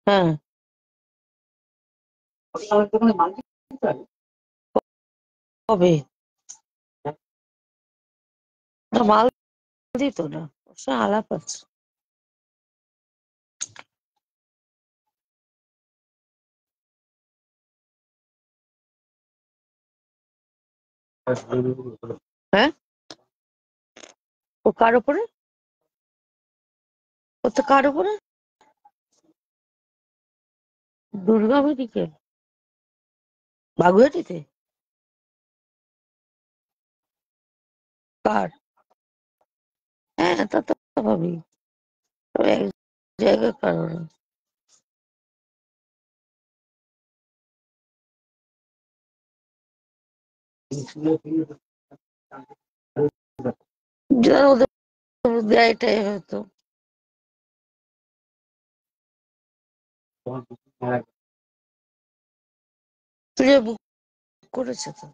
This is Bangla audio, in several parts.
হ্যাঁ কবে না মাল দিত না আলাপ আছে হ্যাঁ ও কার উপরে ও তো কার উপরে দুর্গা মেডিকেল বাগুয়াটিতে কার হ্যাঁ তা তো ভাবি তবে এক জায়গায় কারণ ওদের দেয়টাই হয়তো বুক করেছে তো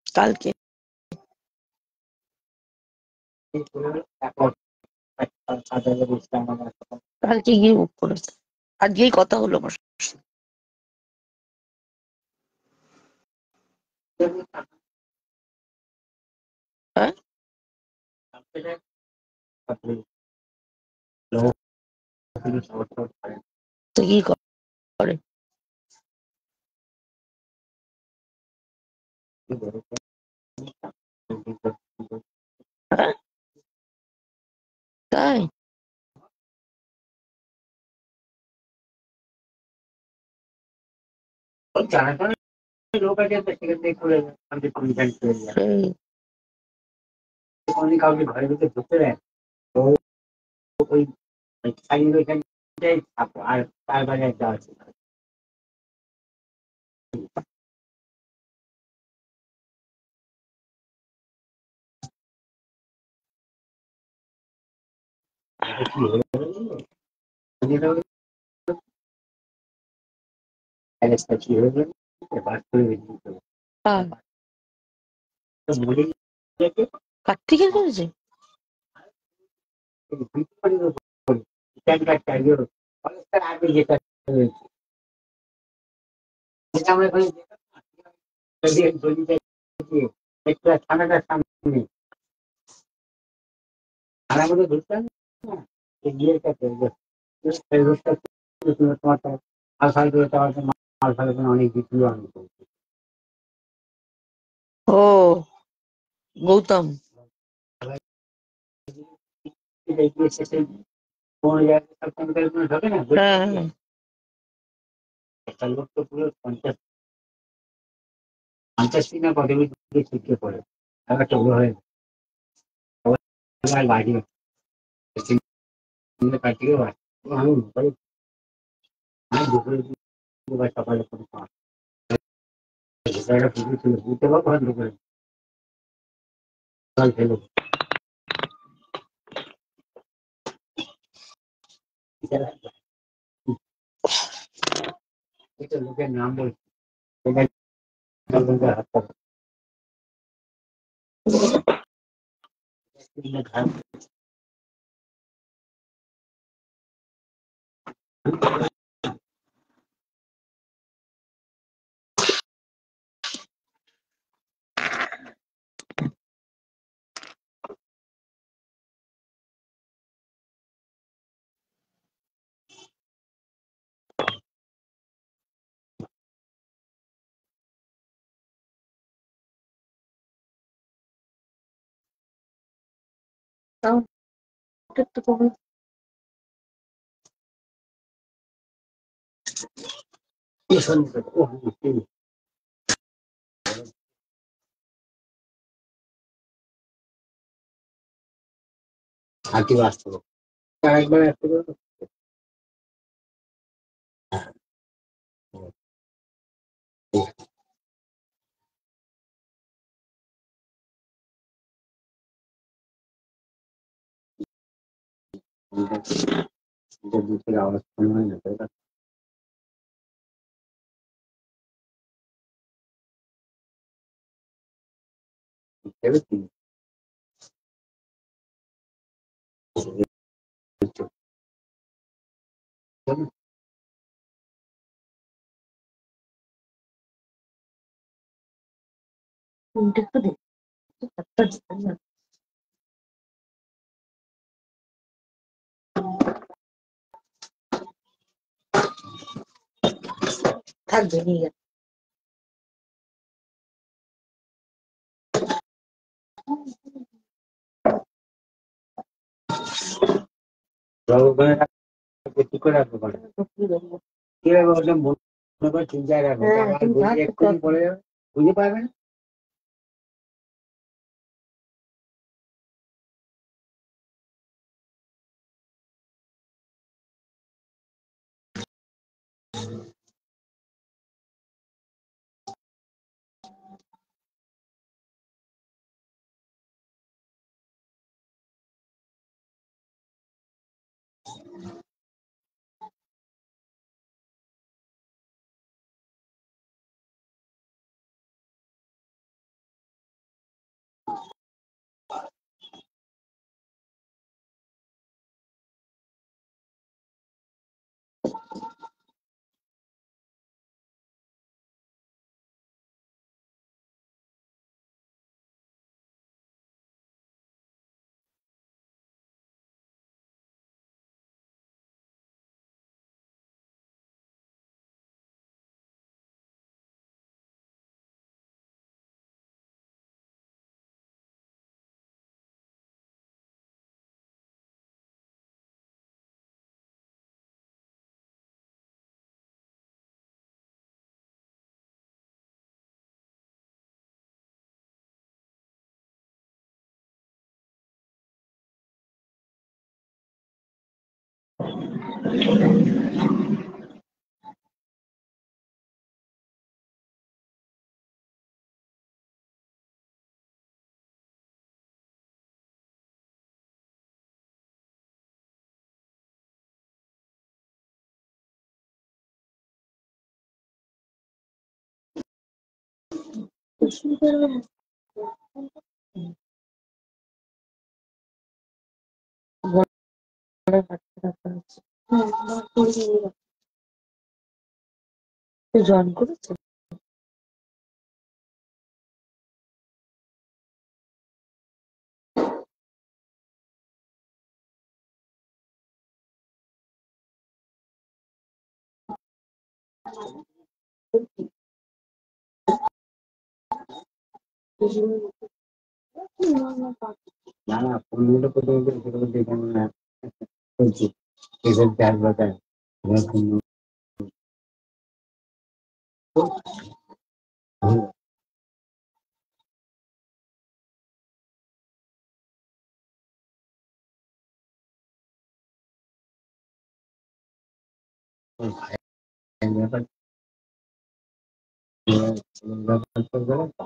কালকে কালকে গিয়ে বুক করেছে আজকেই কথা হলো আমার হ্যাঁ তো কি করে হ্যাঁ তাই লোক আছে সেখানে করে কাউকে ঘরের ভিতরে ঢুকতে দেয় তো ওই আর তার বাইরে একটা আছে কার্তিকের করেছে থানাটার সামনে থানার মধ্যে ঢুকতাম গিয়ে সেই রোডটা তোমার তো মাল ফাল করে তো মাল ফাল করে অনেক বিক্রি আনন্দ করছে। ও গৌতম, কোনো জায়গায় সব কম্পিউটার ঢোকে না, হ্যাঁ হ্যাঁ, একটা লোক তো পুরো 50 না কত মিনিট ছিটকে পড়ে, আর একটা উড়ো হয়ে বাড়ি কাটিয়ে আমি দুপুরে বা সকালে কোনো জায়গা পুজো ছিল বুঝতে পারবো না দুপুরে জল ফেলে লোকের নাম বলছি হাত তাও একটু কমে। হাতি বাঁচতে আরেকবার আসতে পারবো দুপুরে আওয়াজ শোনা হয় না তাই না? বুঝতে পেরেছি। একটু দে, থাকবে নিয়ে গেছে। ওখানে কি করে রাখবো পারে কি রাখবো ওটা মনে করে চিন্তায় রাখবো হ্যাঁ আমার তুমি বুঝি থাক এক্ষুনি পড়ে যাবে বুঝতে পারবে না জয়েন করেছে। না না পনেরোটা প্রথমে সেটা দেখে না বলছি এসব চার বাজার ব্যাপার ব্যাপার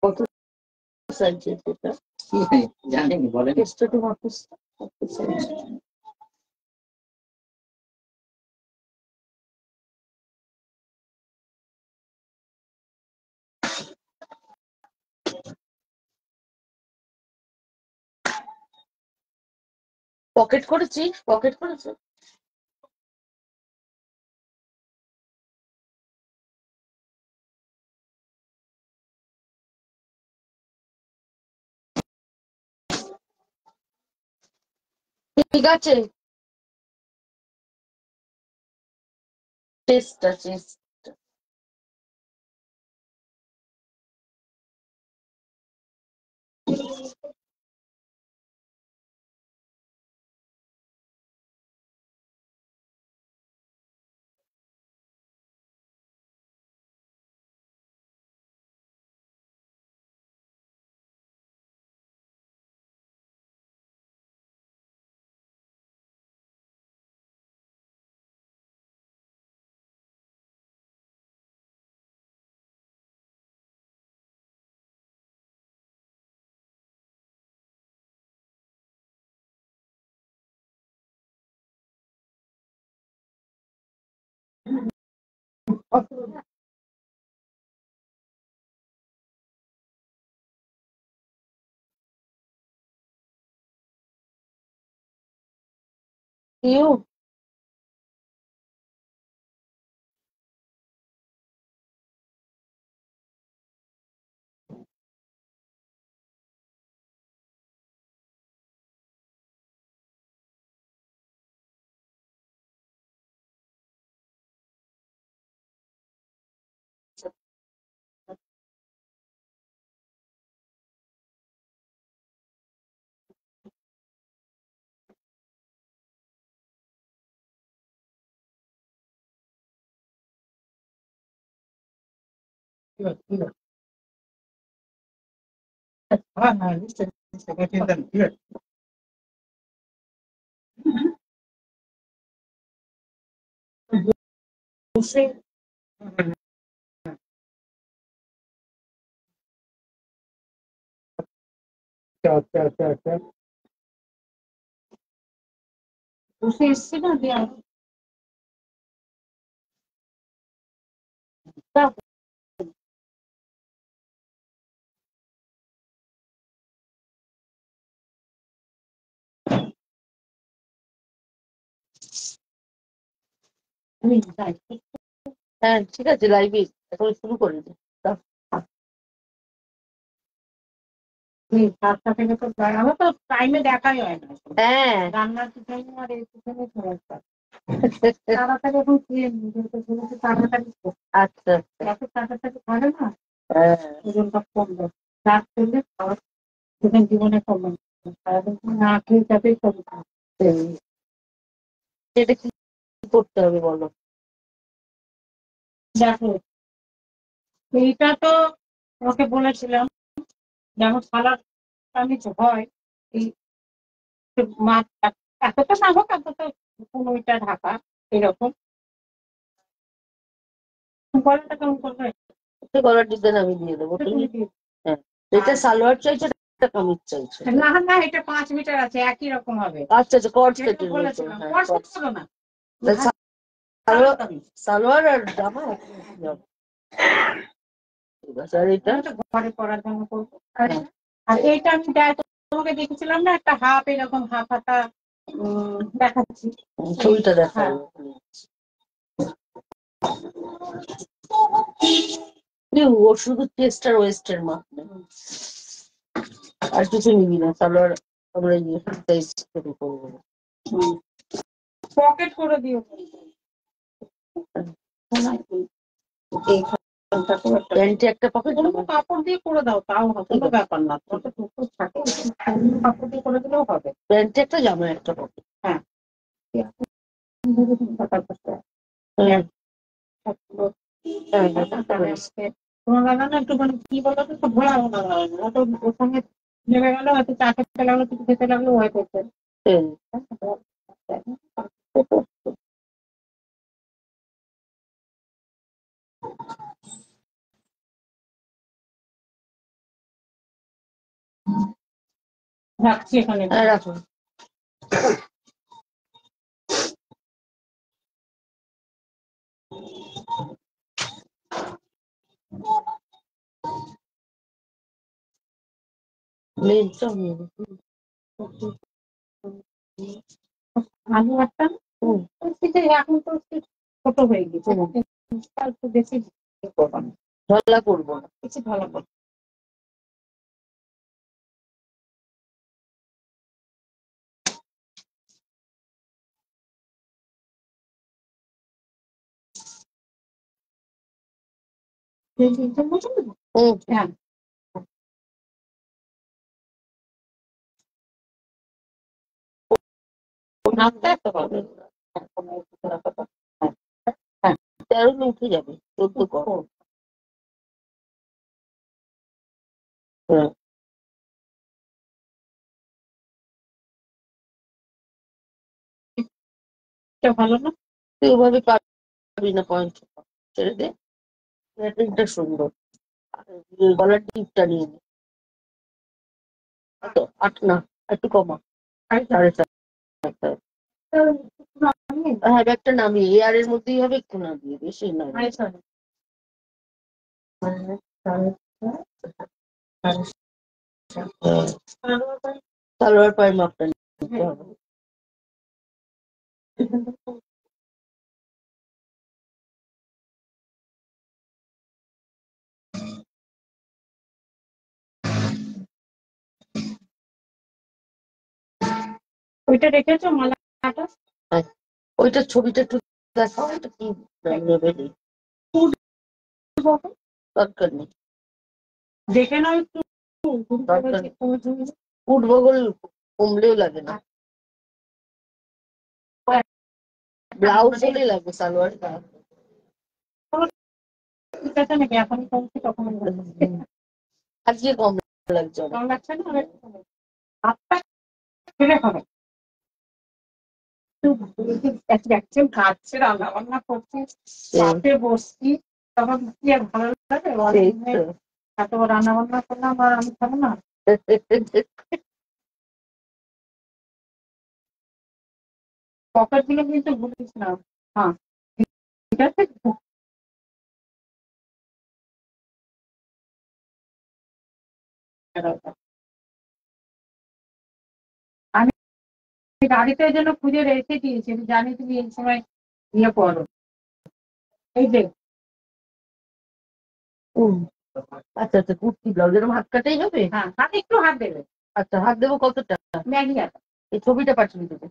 কত সাইজের এটা জানেন বলেন ছোট মাপুস সাইজ পকেট করেছি পকেট করেছে ঠিক আছে চেষ্টা চেষ্টা ইউ হ্যাঁ হ্যাঁ নিশ্চয়ই নিশ্চয়ই চিন্তা নেই ঠিক আছে বসে আচ্ছা আচ্ছা আচ্ছা বসে এসছে না দিয়ে হ্যাঁ ঠিক আছে লাইভে এখন শুরু করে দে। সাতটা থেকে তো আমার তো টাইমে দেখাই হয় না। হ্যাঁ রান্নার পিছনে আর এই পিছনে সমস্যা তাড়াতাড়ি এখন খেয়ে নিই যেহেতু তাড়াতাড়ি আচ্ছা এত তাড়াতাড়ি করে না ওজনটা কমবে রাত করলে খাওয়ার জীবনে কমবে সারাদিন না খেয়ে যাবেই কমবে এটা কি করতে হবে বলো? দেখো এইটা তো ওকে বলেছিলাম যেমন সালাদ আমি হয় এই মাছ এতটা না হোক এতটা 15টা ঢাকা এরকম গলাটা কেমন করবে গলার ডিজাইন আমি দিয়ে দেবো তুমি হ্যাঁ এটা সালোয়ার চাইছে এটা কামিজ চাইছে না না এটা 5 মিটার আছে একই রকম হবে আচ্ছা আচ্ছা কট সেটের বলেছিলাম কট সেট হবে না সালোয়ার আর জামা একই হবে ঠিক আছে আর এটা ঘরে পরার জন্য করবো আর এইটা আমি তোমাকে দেখেছিলাম না একটা হাফ এরকম হাফ হাতা দেখাচ্ছি ছবিটা দেখা ওর শুধু চেস্ট আর ওয়েস্টের মাপ আর কিছু নিবি না সালোয়ার আমরা সাইজ করে করবো পকেট করে দিও প্যান্টে একটা পকেট কাপড় দিয়ে করে দাও তাও কোনো ব্যাপার না কাপড় দিয়ে করে দিলেও হবে প্যান্টে একটা জামা একটা পকেট হ্যাঁ তোমার দাদা না একটুখানি কি বলতো তো ভোলা ও তো ওর সঙ্গে নেমে গেল হয়তো চা খেতে লাগলো কিছু খেতে লাগলো ওয়াই করতে রাখছি এখানে রাখো আলু একটা এখন তো ছোট হয়ে গেছে একটু বেশি করবো না ঢলা করবো না কিছু ঢলা করবো হ্যাঁ হ্যাঁ 13 উঠে যাবে 14 করো ভালো না তুই ওভাবে পারবি না পয়েন্ট ছেড়ে দে এটা সুন্দর গলার টিপটা নিয়ে নে তো 8 না একটু কমা 4.5 হ্যাঁ ব্যাগটা নামিয়ে এয়ারের মধ্যেই হবে একটু নামিয়ে বেশি না সালোয়ার পায়ের মাপটা নিতে হবে ওইটা রেখেছো মালাটা ওইটা ছবিটা একটু দেখাও এটা কি নেবে দরকার নেই দেখে নাও একটু উঠবগল কমলেও লাগে না ব্লাউজ হলে লাগবে সালোয়ার ঠিক আছে নাকি এখনই কমছে তখন আজকে কম লাগছে কম লাগছে না হাতটা ফেলে হবে একজন কাটছে, রান্না বান্না করছি, চাপে বসছি, তখন কি আর ভালো লাগে? এত রান্না বান্না করলাম আর আমি খাবো না? পকেট গুলো কিন্তু ভুলেছিলাম। হ্যাঁ, ঠিক আছে। আমি গাড়িতে ওই জন্য খুঁজে রেখে দিয়েছি, আমি জানি তুমি এই সময় ইয়ে করো। এই যে আচ্ছা আচ্ছা, কুর্তি ব্লাউজ এরকম হাত কাটাই হবে? হ্যাঁ, হাতে একটু হাত দেবে। আচ্ছা, হাত দেবো কতটা? ম্যাগি হাত, এই ছবিটা পাঠিয়ে দেবে।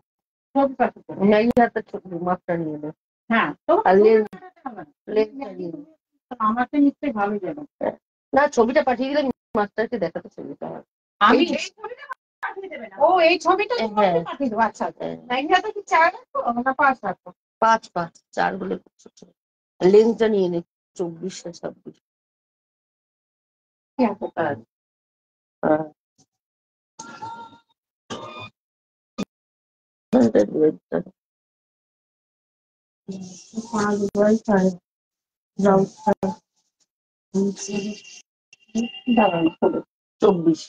ছবি পাঠিয়ে দেবে। ম্যাগি হাতের ছবি মাপটা নিয়ে নেবে। হ্যাঁ, তো আর আমার তো নিশ্চয়ই ভালো যাবে। না, ছবিটা পাঠিয়ে দিলে মাস্টারকে দেখাতে ছবিটা। আমি ও এই ছবিটা পাঠিয়ে দেবো। আচ্ছা, ম্যাগি হাতে কি 4 রাখবো না 5 রাখবো? 5 5 4 হলে লেন্সটা নিয়ে নে, 24 না 26। দাঁড়ান, 24।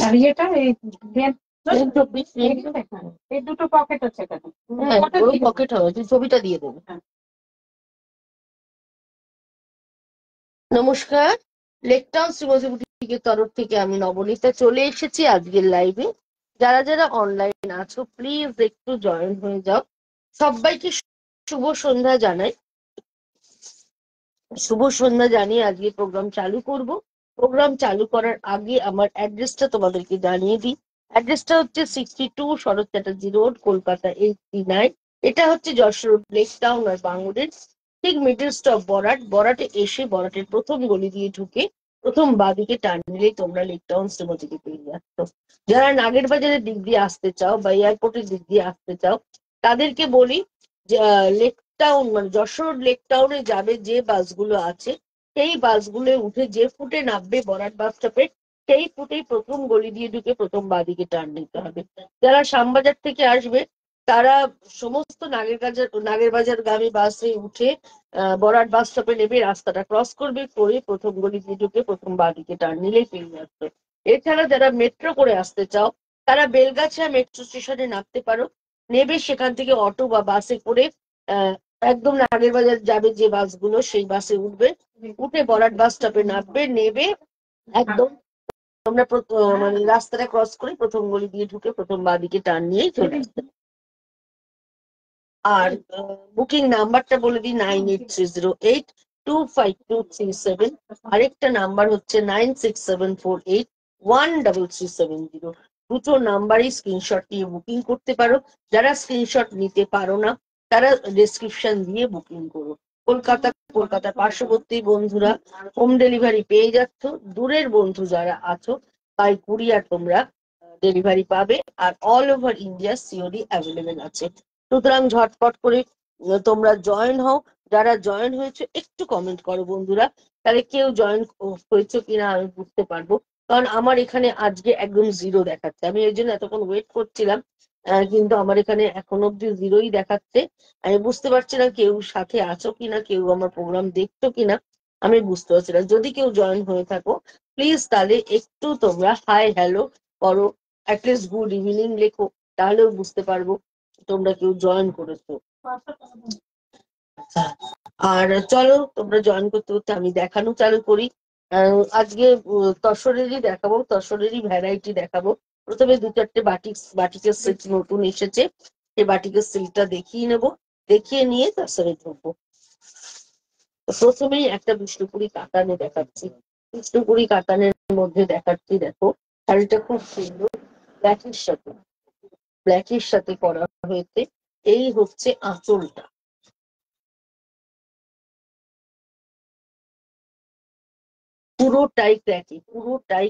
আর ইয়েটা এই 24 এই দুটো পকেট আছে এখানে। হ্যাঁ, ওই পকেট হবে, তুই ছবিটা দিয়ে দেবে। নমস্কার, লেকটাউন শ্রীমতী বুটিকের তরফ থেকে আমি নবনীতা চলে এসেছি আজকের লাইভে। যারা যারা অনলাইন আছো প্লিজ একটু জয়েন হয়ে যাও। সবাইকে শুভ সন্ধ্যা জানাই। শুভ সন্ধ্যা জানিয়ে আজকে প্রোগ্রাম চালু করব। প্রোগ্রাম চালু করার আগে আমার অ্যাড্রেসটা তোমাদেরকে জানিয়ে দিই। অ্যাড্রেসটা হচ্ছে 62 শরৎ চ্যাটার্জি রোড, কলকাতা 89। এটা হচ্ছে যশোর লেক টাউন আর বাংলাদেশ, ঠিক মিডল স্টপ বরাটে এসে বরাটের প্রথম গলি দিয়ে ঢুকে প্রথম বাঁদিকে টার্ন নিলেই তোমরা লেক টাউন শ্রীমতীকে পেয়ে যাচ্ছ। যারা নাগের বাজারের দিক দিয়ে আসতে চাও বা এয়ারপোর্টের দিক দিয়ে আসতে চাও তাদেরকে বলি যে লেক টাউন মানে যশোর লেক টাউনে যাবে যে বাসগুলো আছে সেই বাসগুলো উঠে যে ফুটে নামবে বরাট বাস স্টপে, সেই ফুটেই প্রথম গলি দিয়ে ঢুকে প্রথম বাঁদিকে টার্ন নিতে হবে। যারা শ্যামবাজার থেকে আসবে তারা সমস্ত নাগের বাজার গামী বাসে উঠে বরাট বাস স্টপে নেবে, রাস্তাটা ক্রস করবে, করে প্রথম গলি দিয়ে ঢুকে প্রথম বাঁদিকে টার্ন নিলেই পেয়ে যাচ্ছে। এছাড়া যারা মেট্রো করে আসতে চাও তারা বেলগাছিয়া মেট্রো স্টেশনে নামতে পারো, নেবে সেখান থেকে অটো বা বাসে করে একদম নাগের বাজার যাবে যে বাসগুলো সেই বাসে উঠবে, উঠে বরাট বাস স্টপে নামবে, নেবে একদম তোমরা মানে রাস্তাটা ক্রস করে প্রথম গলি দিয়ে ঢুকে প্রথম বাঁদিকে টার্ন নিয়েই চলে আসবে। আর বুকিং নাম্বারটা বলে দিই 9830825237। আরেকটা নাম্বার হচ্ছে 9674813370। দুটো নাম্বারই স্ক্রিনশট নিয়ে বুকিং করতে পারো। যারা স্ক্রিনশট নিতে পারো না তারা ডেসক্রিপশন দিয়ে বুকিং করো। কলকাতার পার্শ্ববর্তী বন্ধুরা হোম ডেলিভারি পেয়ে যাচ্ছ, দূরের বন্ধু যারা আছো বাই কুরিয়ার তোমরা ডেলিভারি পাবে, আর all over India COD available আছে। সুতরাং ঝটপট করে তোমরা জয়েন হও। যারা জয়েন হয়েছে একটু কমেন্ট করো বন্ধুরা, তাহলে কেউ জয়েন হয়েছে কিনা আমি বুঝতে পারবো। কারণ আমার এখানে আজকে একদম 0 দেখাচ্ছে, আমি এই জন্য এতক্ষণ ওয়েট করছিলাম, কিন্তু আমার এখানে এখন অব্দি 0ই দেখাচ্ছে। আমি বুঝতে পারছি না কেউ সাথে আছো কিনা, কেউ আমার প্রোগ্রাম দেখছো কিনা আমি বুঝতে পারছি না। যদি কেউ জয়েন হয়ে থাকো প্লিজ তাহলে একটু তোমরা হাই হ্যালো করো, অ্যাটলিস্ট গুড ইভিনিং লেখো, তাহলেও বুঝতে পারবো তোমরা কেউ জয়েন করেছো। আর চলো তোমরা জয়েন করতে করতে আমি দেখানো চালু করি। আজকে তসরেরই দেখাবো, তসরেরই ভ্যারাইটি দেখাবো। প্রথমে 2-4টে বাটিকের সেট নতুন এসেছে, সেই বাটিকের সেটটা দেখিয়ে নেব, দেখিয়ে নিয়ে তসরে ঢুকবো। প্রথমেই একটা বিষ্ণুপুরি কাতানে দেখাচ্ছি। বিষ্ণুপুরি কাতানের মধ্যে দেখাচ্ছি, দেখো শাড়িটা খুব সুন্দর, ব্ল্যাকের সাথে করা হয়েছে। এই হচ্ছে আঁচলটা, পুরোটাই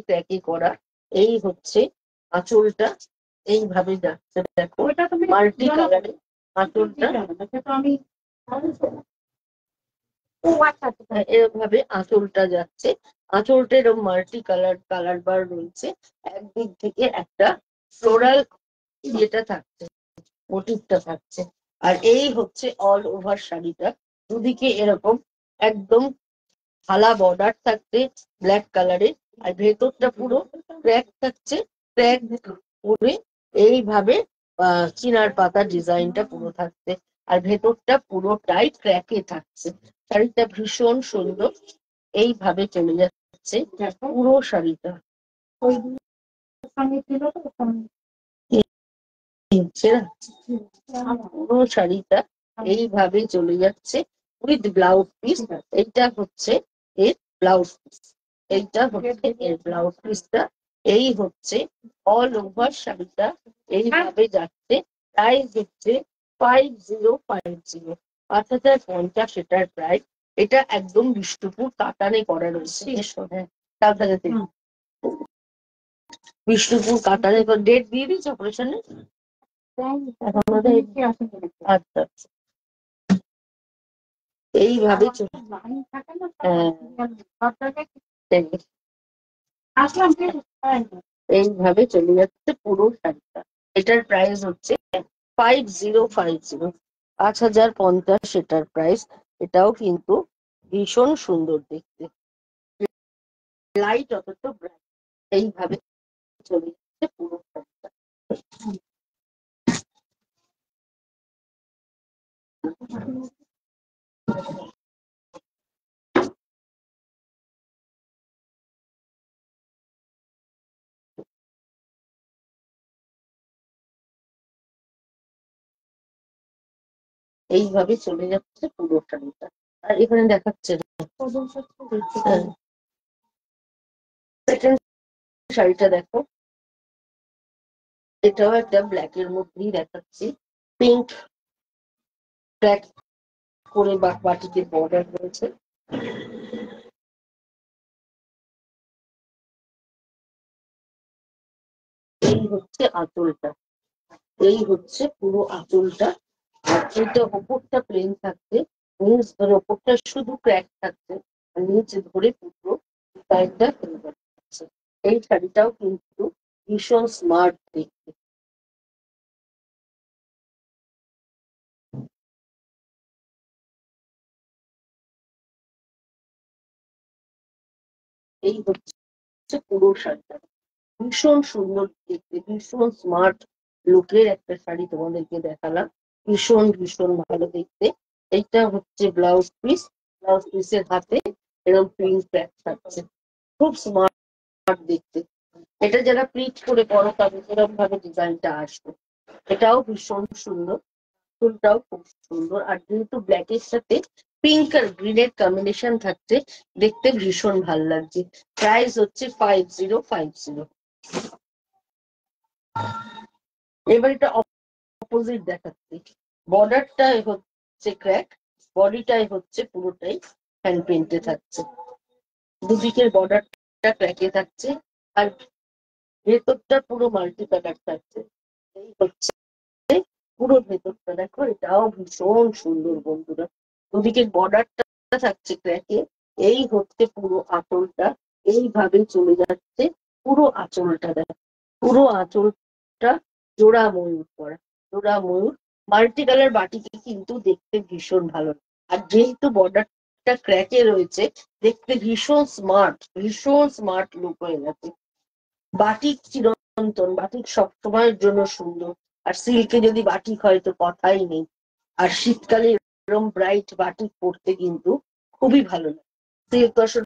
ক্র্যাকি করা। এই হচ্ছে আঁচলটা, এইভাবে যাচ্ছে দেখো, মাল্টি কালারে আঁচলটা। এরকম ভাবে আঁচলটা যাচ্ছে। আঁচলটা এরকম মাল্টি কালার বার রয়েছে। একদিক থেকে একটা ফ্লোরাল ইয়েটা থাকছে, মোটিভটা থাকছে। আর এই হচ্ছে অল ওভার শাড়িটা, দুদিকে এরকম একদম হালা বর্ডার থাকছে ব্ল্যাক কালারে, আর ভেতরটা পুরো ক্র্যাক থাকছে। ক্র্যাক করে এইভাবে চিনার পাতা ডিজাইনটা পুরো থাকছে, আর ভেতরটা পুরোটাই ক্র্যাকে থাকছে। শাড়িটা ভীষণ সুন্দর, এইভাবে চলে যাচ্ছে পুরো শাড়িটা। পুরো শাড়িটা এইভাবে চলে যাচ্ছে উইথ ব্লাউজ পিস। এইটা হচ্ছে এর ব্লাউজ পিস, এইটা হচ্ছে এর ব্লাউজ পিসটা। এই হচ্ছে অল ওভার শাড়িটা এইভাবে যাচ্ছে। প্রাইস হচ্ছে 5050, 5050 এটার প্রাইস। এটা একদম বিষ্ণুপুর কাতানে করা রয়েছে। বিষ্ণুপুর কাতানে ডেট দিয়ে দিয়েছে অপারেশনের। আচ্ছা আচ্ছা, এইভাবে এইভাবে চলে যাচ্ছে পুরো শাড়িটা। এটার প্রাইস হচ্ছে 5050, 5050 এটার প্রাইস। এটাও কিন্তু ভীষণ সুন্দর দেখতে, লাইট অথচ ব্রাইট। এইভাবে চলে যাচ্ছে পুরো শাড়িটা। এইভাবে চলে যাচ্ছে পুরো শাড়িটা। আর এখানে দেখাচ্ছে সেকেন্ড শাড়িটা দেখো, এটাও একটা ব্ল্যাক এর মধ্যেই দেখাচ্ছি। পিঙ্ক ব্ল্যাক করে বাটিতে বর্ডার রয়েছে। এই হচ্ছে আঁচলটা, এই হচ্ছে পুরো আঁচলটা। আর এটা ওপরটা প্লেন থাকছে, নিচ ধরে ওপরটা শুধু ক্র্যাক থাকছে, আর নিচে ধরে পুরো কয়েকটা ফেলে যাচ্ছে। এই শাড়িটাও কিন্তু ভীষণ স্মার্ট দেখতে। এই হচ্ছে পুরো শাড়িটা, ভীষণ সুন্দর দেখতে, ভীষণ স্মার্ট লুকের একটা শাড়ি তোমাদেরকে দেখালাম। ভীষণ ভীষণ ভালো দেখতে। এইটা হচ্ছে ব্লাউজ পিস, ব্লাউজ পিসের হাতে এরকম প্রিন্ট ব্যাগ থাকছে, খুব স্মার্ট দেখতে। এটা যারা প্লিট করে পরো তাদের এরকম ভাবে ডিজাইনটা আসবে। এটাও ভীষণ সুন্দর, ফুলটাও খুব সুন্দর। আর যেহেতু ব্ল্যাকের সাথে পিঙ্ক আর গ্রিনের কম্বিনেশন থাকছে, দেখতে ভীষণ ভালো লাগছে। প্রাইস হচ্ছে 5050। এবার এটা অপোজিট দেখাচ্ছি। বর্ডারটা হচ্ছে ক্র্যাক, বডিটাই হচ্ছে পুরোটাই হ্যান্ড প্রিন্টে থাকছে। দুদিকের বর্ডারটা ক্র্যাকে থাকছে, আর ভেতরটা পুরো মাল্টি কালার থাকছে। এই হচ্ছে পুরো ভেতরটা দেখো, এটাও ভীষণ সুন্দর বন্ধুরা। দুদিকের বর্ডারটা থাকছে ক্র্যাকে। এই হচ্ছে পুরো আঁচলটা, এইভাবে চলে যাচ্ছে পুরো আঁচলটা। দেখো পুরো আঁচলটা জোড়া ময়ূর করা, জোড়া ময়ূর মাল্টি কালার বাটিকে কিন্তু দেখতে ভীষণ ভালো। আর যেহেতু বর্ডারটা ক্র্যাকে রয়েছে, দেখতে ভীষণ স্মার্ট লুক হয়ে গেছে। বাটিক চিরন্তন, বাটিক সবসময়ের জন্য সুন্দর। আর সিল্কে যদি বাটিক হয় তো কথাই নেই। আর শীতকালে এরকম ব্রাইট বাটিক পরতে কিন্তু খুবই ভালো লাগে। সিল্ক তসর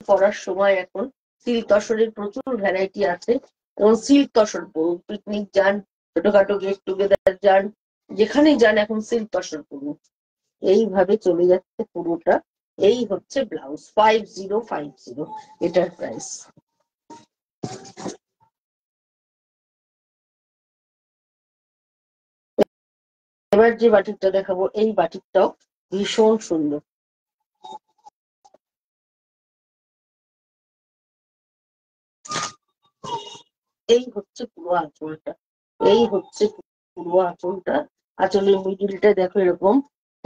পরার সময় এখন সিল্ক তসরের প্রচুর ভ্যারাইটি আছে, এবং সিল্ক তসর পরুন, পিকনিক যান, ছোটখাটো গেট টুগেদার যান, যেখানেই যান এখন সিল্ক তসর পরুন। এইভাবে চলে যাচ্ছে পুরোটা। এই হচ্ছে ব্লাউজ 5050 এটার প্রাইস। এবার যে বাটিকটা দেখাবো, এই বাটিকটাও ভীষণ সুন্দর। এই হচ্ছে পুরো আঁচলটা, এই হচ্ছে পুরো আঁচলটা। আঁচলের মিডিলটা দেখো এরকম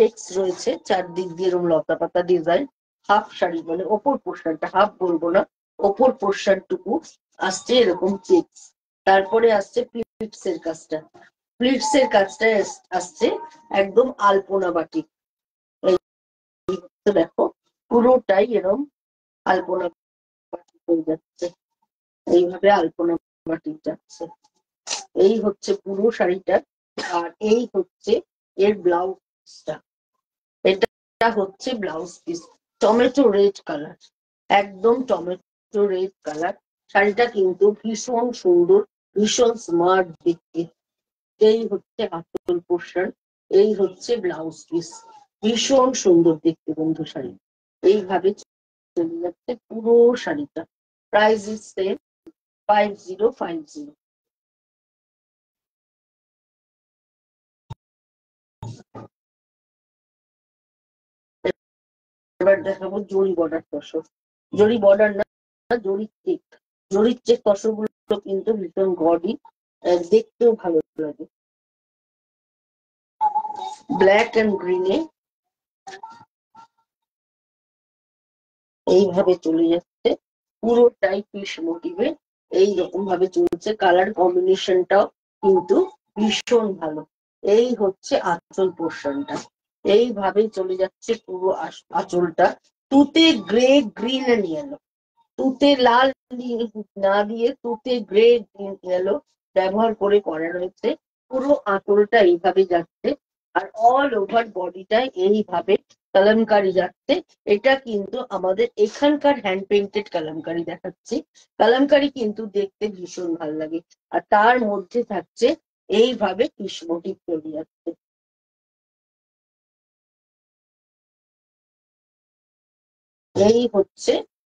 টেক্স রয়েছে, চারদিক দিয়ে এরকম লতা পাতা ডিজাইন। হাফ শাড়ি মানে ওপর পোর্শনটা, হাফ বলবো না, ওপর পোর্শনটুকু আসছে এরকম চেক্স। তারপরে আসছে প্লিটস এর কাজটা, প্লিটস এর কাজটা আসছে একদম আলপনা বাটিক। এই দেখো পুরোটাই এরকম আলপনা বাটিক হয়ে যাচ্ছে, এইভাবে আলপনা বাটিক যাচ্ছে। এই হচ্ছে পুরো শাড়িটা। আর এই হচ্ছে এর ব্লাউজটা, এটা হচ্ছে blouse piece, tomato red colour, একদম টমেটো রেড কালার। শাড়িটা কিন্তু ভীষণ সুন্দর, ভীষণ স্মার্ট দেখতে। এই হচ্ছে আঁচল পোর্শন, এই হচ্ছে ব্লাউজ পিস, ভীষণ সুন্দর দেখতে বন্ধু শাড়ি। এইভাবে চলে যাচ্ছে পুরো শাড়িটা। Price is same 5050। এবার দেখাবো জরি বর্ডার তসর। জরি বর্ডার না, জরির চেক। জরির চেক তসর গুলো কিন্তু ভীষণ গডি, দেখতেও ভালো লাগে। ব্ল্যাক এন্ড গ্রিনে এইভাবে চলে যাচ্ছে, পুরোটাই ফিশ মোটিভে এইরকম ভাবে চলছে। কালার কম্বিনেশনটাও কিন্তু ভীষণ ভালো। এই হচ্ছে আঁচল পোর্শনটা, এইভাবেই চলে যাচ্ছে পুরো আঁচলটা। তুতে গ্রে গ্রিন এন্ড ইয়েলো, তুতে লাল না দিয়ে তুতে গ্রে গ্রিন ইয়েলো ব্যবহার করে করা রয়েছে। পুরো আঁচলটা এইভাবে যাচ্ছে, আর অল ওভার বডিটা এইভাবে কালামকারি যাচ্ছে। এটা কিন্তু আমাদের এখানকার হ্যান্ড পেইন্টেড কালামকারি দেখাচ্ছি। কালামকারি কিন্তু দেখতে ভীষণ ভালো লাগে, আর তার মধ্যে থাকছে এইভাবে ফিশ মোটিভ চলে যাচ্ছে। এই হচ্ছে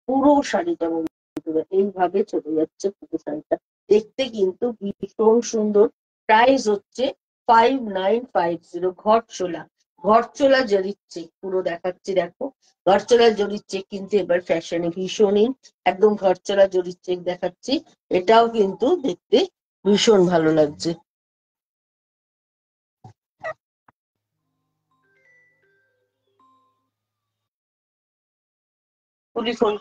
পুরো শাড়িটা বন্ধুরা, এইভাবে চলে যাচ্ছে পুরো শাড়িটা, দেখতে কিন্তু ভীষণ সুন্দর। প্রাইস হচ্ছে 5950। ঘরচোলা, ঘরচোলা জরির চেক পুরো দেখাচ্ছি, দেখো ঘরচোলা জরির চেক কিন্তু এবার ফ্যাশনে ভীষণই, একদম ঘরচোলা জরির চেক দেখাচ্ছি। এটাও কিন্তু দেখতে ভীষণ ভালো লাগছে। ফোন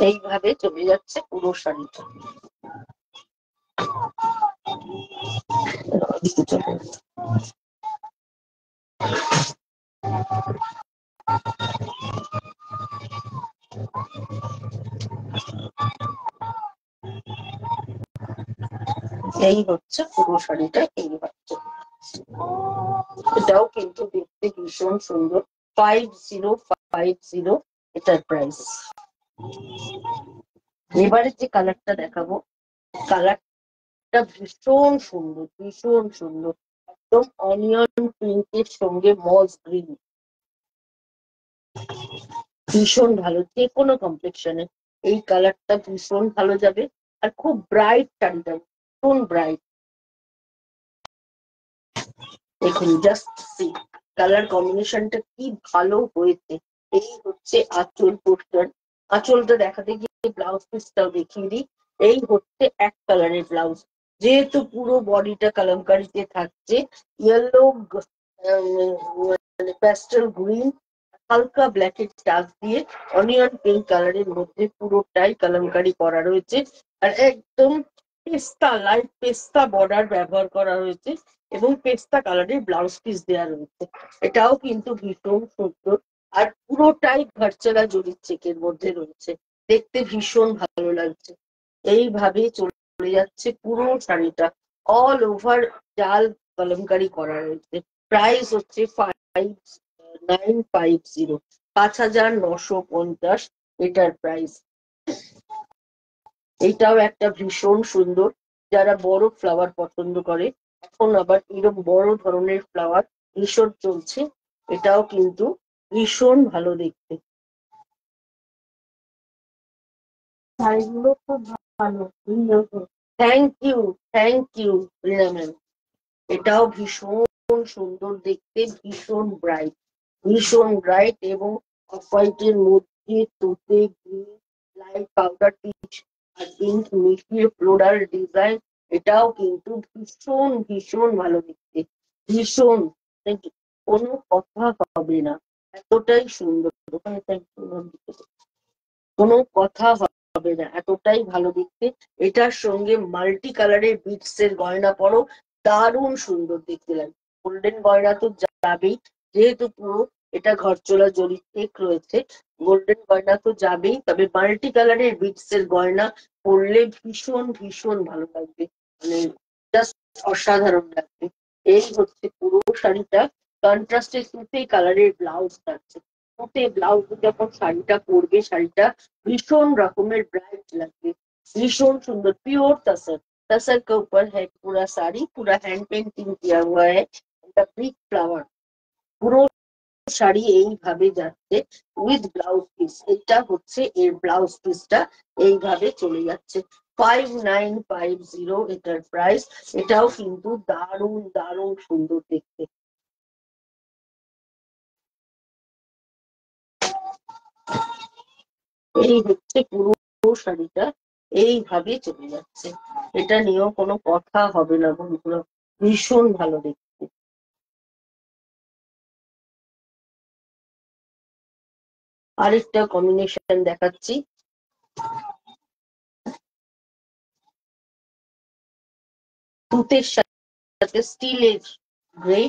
এইভাবে চলে যাচ্ছে পুরো শাড়িটা। এই হচ্ছে পুরো শাড়িটা, এইভাবে এটাও কিন্তু দেখতে ভীষণ সুন্দর। 5050 এটার প্রাইস। এবারে যে কালারটা দেখাবো, কালারটা ভীষণ সুন্দর, ভীষণ সুন্দর, একদম অনিয়ন পিঙ্কের সঙ্গে মস গ্রিন, ভীষণ ভালো। যে কোনো কমপ্লেক্সনে এই কালারটা ভীষণ ভালো যাবে, আর খুব ব্রাইট শাড়িটা, ভীষণ ব্রাইট। দেখুন জাস্ট সি কালার কম্বিনেশনটা কি ভালো হয়েছে। এই হচ্ছে আঁচল পোর্শন, আঁচলটা দেখাতে গিয়ে ব্লাউজ পিসটাও দেখিয়ে দিই। এই হচ্ছে এক কালারের ব্লাউজ, যেহেতু পুরো বডিটা কালামকারিতে থাকছে, ইয়েলো মানে প্যাস্টেল গ্রিন, হালকা ব্ল্যাকের টাচ দিয়ে অনিয়ন পিঙ্ক কালারের মধ্যে পুরোটাই কালামকারি করা রয়েছে। আর একদম পেস্তা, লাইট পেস্তা বর্ডার ব্যবহার করা হয়েছে, এবং পেস্তা কালারের ব্লাউজ পিস দেওয়া রয়েছে। এটাও কিন্তু ভীষণ সুন্দর, আর পুরোটাই ঘরচেলা জরির চেকের মধ্যে রয়েছে, দেখতে ভীষণ ভালো লাগছে। এইভাবে চলে যাচ্ছে পুরো শাড়িটা, অল ওভার জাল কলমকারি করা রয়েছে। প্রাইস হচ্ছে 5950, 5950 এটার প্রাইস। এইটাও একটা ভীষণ সুন্দর, যারা বড় ফ্লাওয়ার পছন্দ করে, এখন আবার এরকম বড় ধরনের ফ্লাওয়ার ভীষণ চলছে, এটাও কিন্তু ভীষণ ভালো দেখতে। শাড়িগুলো খুব ভালো। Thank you, thank you Rina ma'am. এটাও ভীষণ সুন্দর দেখতে, ভীষণ ব্রাইট, ভীষণ ব্রাইট, এবং অফ হোয়াইটের মধ্যে তুতে গ্রিন, লাইট পাউডার পিচ, আর পিঙ্ক মিশিয়ে ফ্লোরাল ডিজাইন, এটাও কিন্তু ভীষণ ভীষণ ভালো দেখতে, ভীষণ, কোনো কথা হবে না, এতটাই সুন্দর। ওখানে কোনো কথা হবে না, এতটাই ভালো দেখতে। এটার সঙ্গে মাল্টি কালারের বিটস এর গয়না পরো, দারুণ সুন্দর দেখতে লাগে। গোল্ডেন গয়না তো যাবেই, যেহেতু পুরো এটা ঘরচোলা জড়ির টেক রয়েছে, গোল্ডেন গয়না তো যাবেই, তবে মাল্টি কালারের বিটস এর গয়না পরলে ভীষণ ভীষণ ভালো লাগবে, মানে জাস্ট অসাধারণ লাগবে। এই হচ্ছে পুরো শাড়িটা। কন্ট্রাস্টে সুতে কালারের ব্লাউজ থাকছে, সুতে ব্লাউজ যখন শাড়িটা পরবে, শাড়িটা भीषण रकमेर ब्राइट लगते, भीषण सुंदर, प्योर तसर। तसर के ऊपर है पूरा साड़ी, पूरा हैंड पेंटिंग किया हुआ है, ब्रिक फ्लावर পুরো শাড়ি এইভাবে যাচ্ছে উইথ ব্লাউজ পিস। এটা হচ্ছে এর ব্লাউজ পিসটা, এইভাবে চলে যাচ্ছে 5950 এটার প্রাইস। এটাও কিন্তু দারুণ দারুণ সুন্দর দেখতে। এই হচ্ছে পুরো শাড়িটা, এইভাবে চলে যাচ্ছে। এটা নিয়েও কোনো কথা হবে না বন্ধুরা, ভীষণ ভালো দেখতে। আরেকটা কম্বিনেশন দেখাচ্ছি, তুতের সাথে স্টিলের গ্রে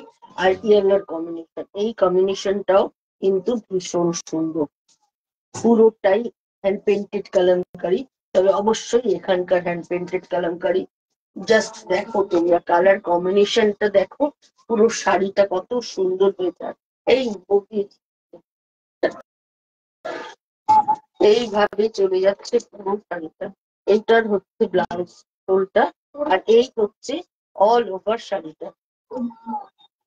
আর ইয়েলোর কম্বিনেশন। এই কম্বিনেশনটাও কিন্তু ভীষণ সুন্দর, পুরোটাই হ্যান্ড পেন্টেড কালামকারি, তবে অবশ্যই এখানকার হ্যান্ড পেন্টেড কালামকারি। জাস্ট দেখো তোমরা কালার কম্বিনেশনটা দেখো, পুরো শাড়িটা কত সুন্দর হয়েছে। এই এইভাবে চলে যাচ্ছে পুরো শাড়িটা। এইটার হচ্ছে ব্লাউজ টোলটা, আর এই হচ্ছে অল ওভার শাড়িটা।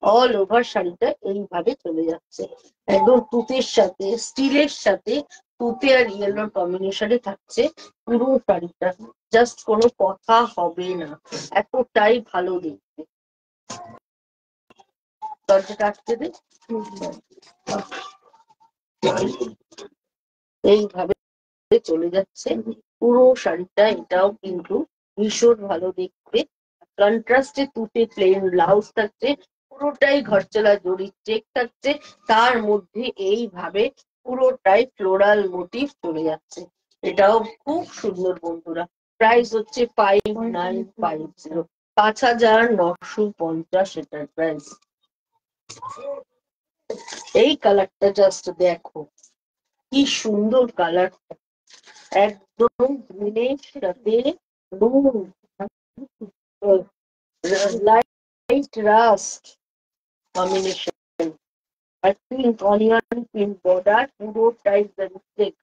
অল ওভার শাড়িটা এইভাবে চলে যাচ্ছে, একদম তুতের সাথে স্টিলের সাথে তুতে আর ইয়েলোর কম্বিনেশনে থাকছে পুরো শাড়িটা। জাস্ট কোনো কথা হবে না, এতটাই ভালো দেখতে। দরজাটা আটকে দে। এইভাবে চলে যাচ্ছে পুরো শাড়িটা, এটাও কিন্তু ভীষণ ভালো দেখতে। কন্ট্রাস্টে তুতে প্লেন ব্লাউজ থাকছে, পুরোটাই ঘরচলা জড়ির চেক থাকছে, তার মধ্যে এইভাবে পুরোটাই ফ্লোরাল মোটিভ চলে যাচ্ছে। এটাও খুব সুন্দর বন্ধুরা। প্রাইস হচ্ছে 5950, 5950 এটার প্রাইস। এই কালারটা জাস্ট দেখো, কি সুন্দর কালার, একদম গ্রিনের সাথে লাইট রাস্ট কম্বিনেশন, আর পিঙ্ক অনিয়ন পিঙ্ক বর্ডার, পুরোটাই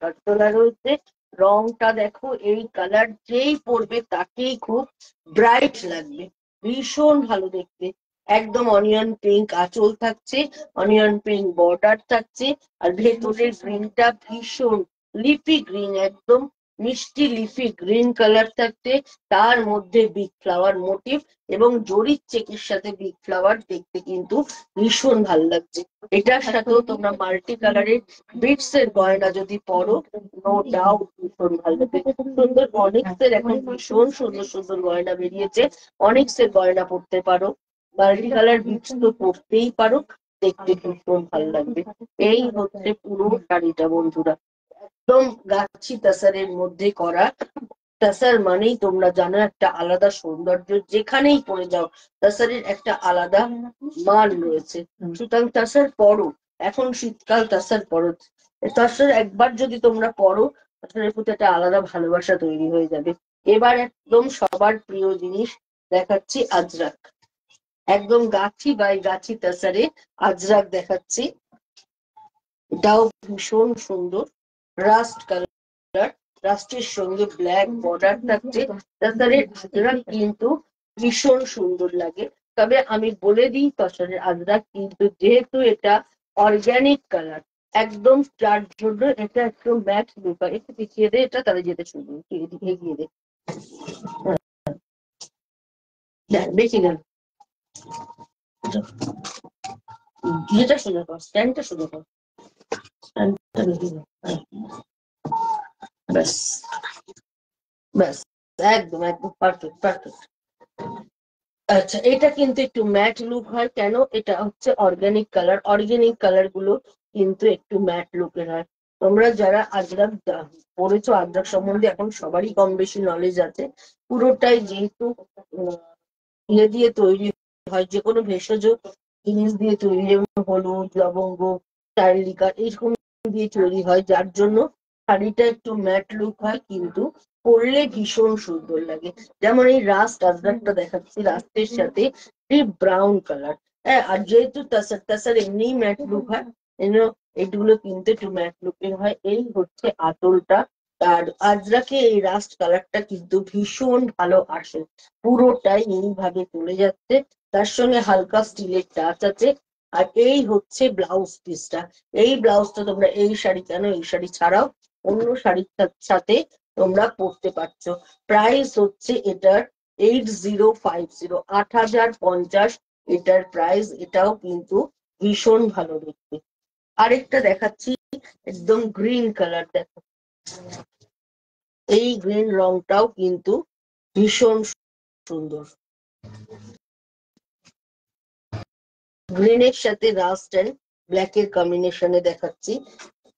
কাটতলা রয়েছে। রংটা দেখো, এই কালার যেই পরবে তাকেই খুব ব্রাইট লাগবে, ভীষণ ভালো দেখতে। একদম অনিয়ন পিঙ্ক আঁচল থাকছে, অনিয়ন পিঙ্ক বর্ডার থাকছে, আর ভেতরের গ্রিনটা ভীষণ লিফি গ্রিন, একদম মিষ্টি লিফি গ্রিন কালার থাকছে, তার মধ্যে বিগ ফ্লাওয়ার মোটিভ এবং জরির চেকের সাথে বিগ ফ্লাওয়ার, দেখতে কিন্তু ভীষণ ভালো লাগছে। এটার সাথেও তোমরা মাল্টি কালারের বিটস এর গয়না যদি পরো, নো ডাউট ভীষণ ভালো লাগবে। সুন্দর অনেক্স এর এখন ভীষণ সুন্দর সুন্দর গয়না বেরিয়েছে, অনেক্স এর গয়না পরতে পারো, মাল্টি কালার বিটস তো পরতেই পারো, দেখতে ভীষণ ভালো লাগবে। এই হচ্ছে পুরো শাড়িটা বন্ধুরা, একদম গাছি তাসারের মধ্যে করা। তাসার মানেই তোমরা জানো একটা আলাদা সৌন্দর্য, যেখানেই পড়ে যাও তাসারের একটা আলাদা মান রয়েছে। সুতরাং তাসার পরো, এখন শীতকাল তাসার পরো, তাসার একবার যদি তোমরা পরো, তাসারের প্রতি একটা আলাদা ভালোবাসা তৈরি হয়ে যাবে। এবার একদম সবার প্রিয় জিনিস দেখাচ্ছি, আজরাক। একদম গাছি বাই গাছি তাসারে আজরাক দেখাচ্ছি, এটাও ভীষণ সুন্দর, রাস্ট কালার, রাস্টের সঙ্গে ব্ল্যাক বর্ডার থাকছে। তাছাড়া আজরাক কিন্তু ভীষণ সুন্দর লাগে, তবে আমি বলে দিই তসরের আজরাক কিন্তু যেহেতু এটা অর্গানিক কালার, একদম যার জন্য এটা একদম ম্যাট লুক। একটু পিছিয়ে দে এটা, তাহলে যেতে শুরু এগিয়ে দে, বেশি গেল, যেটা সোজা কর, স্ট্যান্ডটা সোজা কর, স্ট্যান্ডটা বেশি ব্যাস। ব্যাস, একদম একদম পারফেক্ট পারফেক্ট। আচ্ছা, এটা কিন্তু একটু ম্যাট লুক হয় কেন? এটা হচ্ছে অর্গানিক কালার, অর্গানিক কালার গুলো কিন্তু একটু ম্যাট লুকের হয়। তোমরা যারা আজরাক পড়েছো, আজরাক সম্বন্ধে এখন সবারই কম বেশি নলেজ আছে। পুরোটাই যেহেতু ইয়ে দিয়ে তৈরি হয়, যে কোনো ভেষজ জিনিস দিয়ে তৈরি, যেমন হলুদ, লবঙ্গ, চারলিকা এরকম দিয়ে তৈরি হয়, যার জন্য শাড়িটা একটু ম্যাট লুক হয়, কিন্তু পরলে ভীষণ সুন্দর লাগে। যেমন এই রাস্ট আজরাকটা দেখাচ্ছি, রাস্টের সাথে ডিপ ব্রাউন কালার। হ্যাঁ, আর যেহেতু তাসার তাসার এমনি ম্যাট লুক হয়, এগুলো কিন্তু একটু ম্যাট লুকের হয়। এই হচ্ছে আঁচলটা। আর আজরাকে এই রাস্ট কালারটা কিন্তু ভীষণ ভালো আসে, পুরোটাই এইভাবে চলে যাচ্ছে, তার সঙ্গে হালকা স্টিলের টাচ আছে। আর এই হচ্ছে ব্লাউজ পিসটা। এই ব্লাউজটা তোমরা এই শাড়ি কেন, এই শাড়ি ছাড়াও অন্য শাড়ির সাথে তোমরা পরতে পারছো। প্রাইস হচ্ছে এটার 8050, 8050 এটার প্রাইস। এটাও কিন্তু ভীষণ ভালো দেখতে। আরেকটা দেখাচ্ছি, একদম গ্রিন কালার, দেখো এই গ্রিন রংটাও কিন্তু ভীষণ সুন্দর। গ্রিনের সাথে রাস্ট এন্ড ব্ল্যাক এর কম্বিনেশনে দেখাচ্ছি।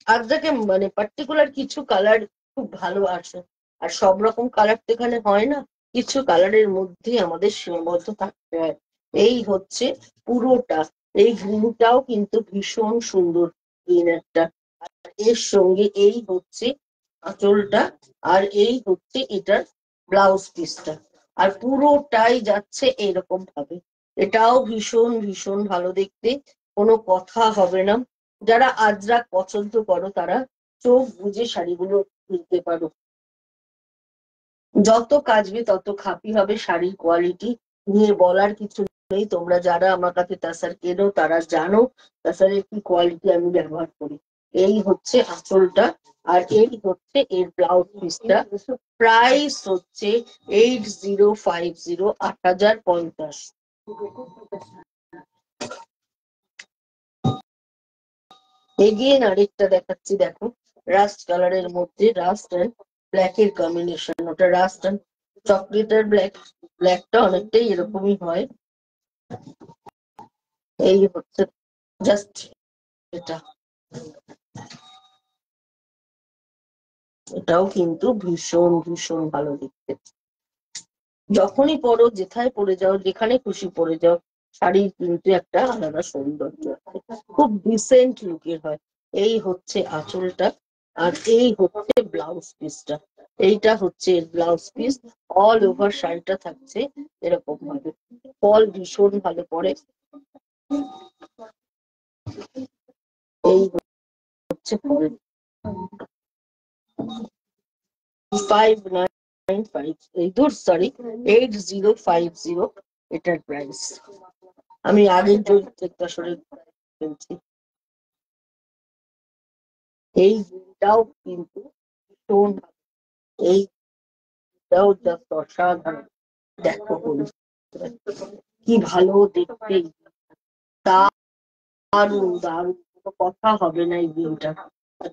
আজকে মানে পার্টিকুলার কিছু কালার খুব ভালো আসে, আর সব রকম কালার তো এখানে হয় না, কিছু কালারের মধ্যেই আমাদের সীমাবদ্ধ থাকতে হয়। এই হচ্ছে পুরোটা, এই গ্রিনটাও কিন্তু ভীষণ সুন্দর গ্রিন একটা। এর সঙ্গে এই হচ্ছে আঁচলটা, আর এই হচ্ছে এটার ব্লাউজ পিসটা, আর পুরোটাই যাচ্ছে এরকম ভাবে। এটাও ভীষণ ভীষণ ভালো দেখতে, কোনো কথা হবে না। যারা আজরাক পছন্দ করো তারা চোখ বুজে শাড়িগুলো কিনতে পারো। যত কাচবে তত খাপি হবে, শাড়ির কোয়ালিটি নিয়ে বলার কিছু নেই। তোমরা যারা আমার কাছে তাসার কেনো তারা জানো তাসারের কি কোয়ালিটি আমি ব্যবহার করি। এই হচ্ছে আঁচলটা, আর এই হচ্ছে এর ব্লাউজ পিসটা। প্রাইস হচ্ছে 8050, 8050। এগিয়ে আরেকটা দেখাচ্ছি, দেখো রাস্ট কালারের মধ্যে রাস্ট এন্ড ব্ল্যাক এর কম্বিনেশন। ওটা রাস্ট এন্ড চকলেট আর ব্ল্যাক, ব্ল্যাকটা অনেকটাই এরকমই হয়। এই হচ্ছে জাস্ট এটা, এটাও কিন্তু ভীষণ ভীষণ ভালো দেখতে। যখনই পরো, যেথায় পরে যাও, যেখানে খুশি পরে যাও, শাড়ির কিন্তু একটা আলাদা সৌন্দর্য আছে, খুব ডিসেন্ট লুকের হয়। এই হচ্ছে আঁচলটা, আর এই হচ্ছে ব্লাউজ পিসটা। এইটা হচ্ছে ব্লাউজ পিস, অল ওভার শাড়িটা থাকছে এরকম ভাবে। ফল ভীষণ ভালো পড়ে। এই হচ্ছে 5950, এই দূর সরি 8050 এটার প্রাইস। আমি আগের জন্য সরে ফেলছি। এইটাও কিন্তু ভীষণ, এইটাও জাস্ট অসাধারণ। দেখো কি ভালো দেখতে, দারুণ দারুণ, কোনো কথা হবে না এই দিনটা।